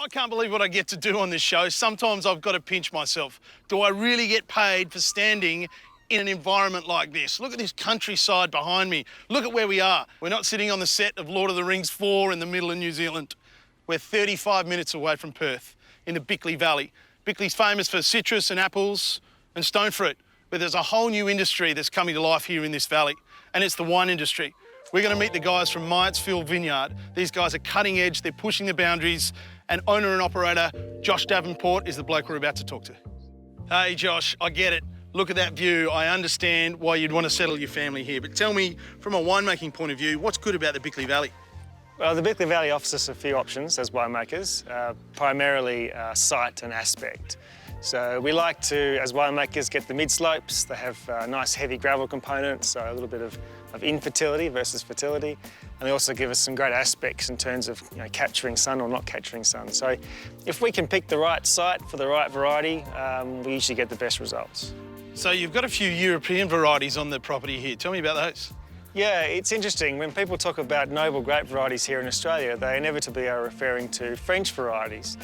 I can't believe what I get to do on this show. Sometimes I've got to pinch myself. Do I really get paid for standing in an environment like this? Look at this countryside behind me. Look at where we are. We're not sitting on the set of Lord of the Rings 4 in the middle of New Zealand. We're 35 minutes away from Perth in the Bickley Valley. Bickley's famous for citrus and apples and stone fruit, but there's a whole new industry that's coming to life here in this valley, and it's the wine industry. We're going to meet the guys from Myattsfield Vineyard. These guys are cutting edge, they're pushing the boundaries, and owner and operator Josh Davenport is the bloke we're about to talk to. Hey Josh, I get it. Look at that view. I understand why you'd want to settle your family here, but tell me, from a winemaking point of view, what's good about the Bickley Valley? Well, the Bickley Valley offers us a few options as winemakers, primarily site and aspect. So we like to, as winemakers, get the mid-slopes. They have nice heavy gravel components, so a little bit of infertility versus fertility. And they also give us some great aspects in terms of capturing sun or not capturing sun. So if we can pick the right site for the right variety, we usually get the best results. So you've got a few European varieties on the property here. Tell me about those. Yeah, it's interesting. When people talk about noble grape varieties here in Australia, they inevitably are referring to French varieties.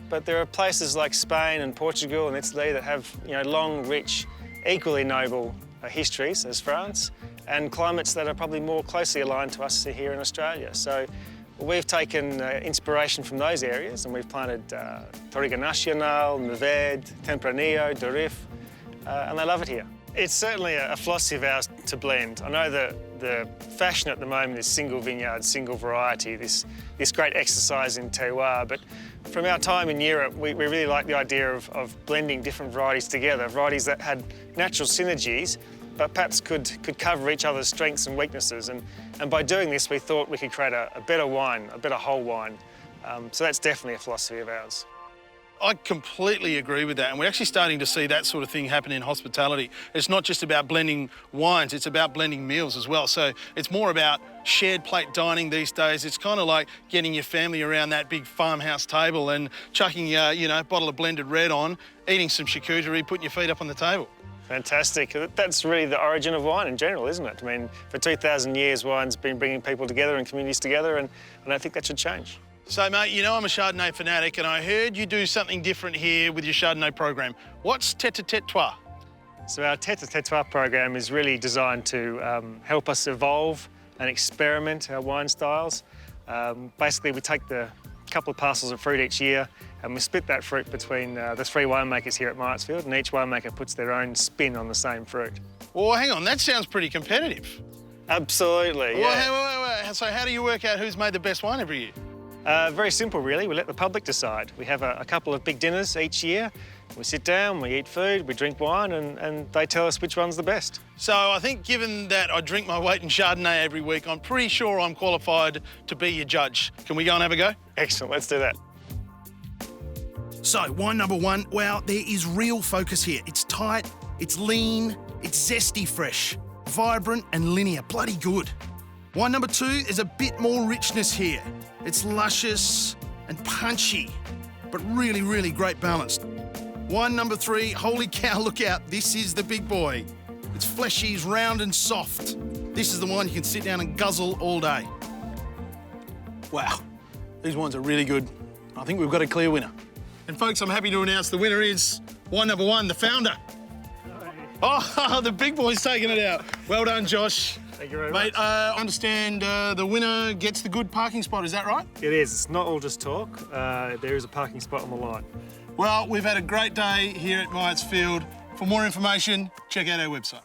But there are places like Spain and Portugal and Italy that have long, rich, equally noble histories as France, and climates that are probably more closely aligned to us here in Australia. So we've taken inspiration from those areas and we've planted Touriga Nacional, Mourvèdre, Tempranillo, Durif, and they love it here. It's certainly a philosophy of ours to blend. I know that the fashion at the moment is single vineyard, single variety, this great exercise in terroir, but from our time in Europe, we really like the idea of blending different varieties together, varieties that had natural synergies, but perhaps could cover each other's strengths and weaknesses. And by doing this, we thought we could create a better wine, a better whole wine. So that's definitely a philosophy of ours. I completely agree with that, and we're actually starting to see that sort of thing happen in hospitality. It's not just about blending wines, it's about blending meals as well. So it's more about shared plate dining these days. It's kind of like getting your family around that big farmhouse table and chucking a bottle of blended red on, eating some charcuterie, putting your feet up on the table. Fantastic. That's really the origin of wine in general, isn't it? I mean, for 2,000 years, wine's been bringing people together and communities together, and I don't think that should change. So, mate, I'm a Chardonnay fanatic, and I heard you do something different here with your Chardonnay program. What's Tête-à-Tête-Toi? So our Tête-à-Tête-Toi program is really designed to help us evolve and experiment our wine styles. Basically, we take the couple of parcels of fruit each year, and we split that fruit between the three winemakers here at Myattsfield, and each winemaker puts their own spin on the same fruit. Well, hang on, that sounds pretty competitive. Absolutely, yeah. Well, so how do you work out who's made the best wine every year? Very simple, really. We let the public decide. We have a couple of big dinners each year. We sit down, we eat food, we drink wine, and they tell us which one's the best. So I think given that I drink my weight in Chardonnay every week, I'm pretty sure I'm qualified to be your judge. Can we go and have a go? Excellent, let's do that. So, wine number one, wow, there is real focus here. It's tight, it's lean, it's zesty fresh, vibrant and linear, bloody good. Wine number two, there's a bit more richness here. It's luscious and punchy, but really, really great balanced. Wine number three, holy cow, look out, this is the big boy. It's fleshy, it's round and soft. This is the wine you can sit down and guzzle all day. Wow, these wines are really good. I think we've got a clear winner. And folks, I'm happy to announce the winner is wine number one, the founder. Oh, the big boy's taking it out. Well done, Josh. Thank you very much. Mate, I understand the winner gets the good parking spot, is that right? It is. It's not all just talk. There is a parking spot on the line. Well, we've had a great day here at Myattsfield. For more information, check out our website.